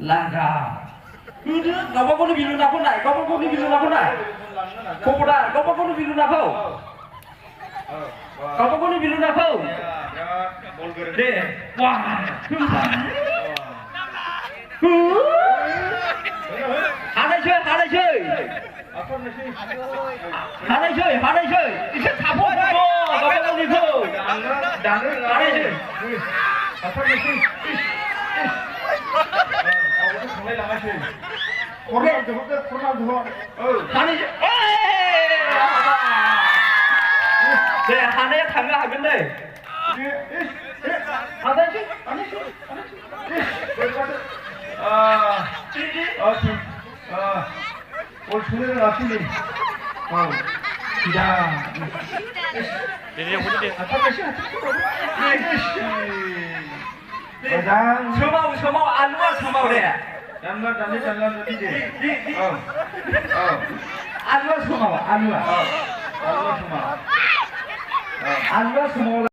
Laga. Udah, gak apa-apa lu bilu apa naik, gak apa-apa lu bilu apa naik. Kopoda, gak apa-apa lu bilu apa. Gak apa-apa lu bilu apa. Deh, wah, 하나 chơi, 하나 chơi. 하나 chơi. 이제 다 보고, 너가 어디서? 나는 하나 chơi. 네, 하나에 당가 하겠네. 하나씩. 올 초대를 왔으니, 기다. 내내 오는데. 가장 서마우 안와 서마우래. 장난 어디지? 안와 서마우 안와. 안와 정말. 안와 서마우.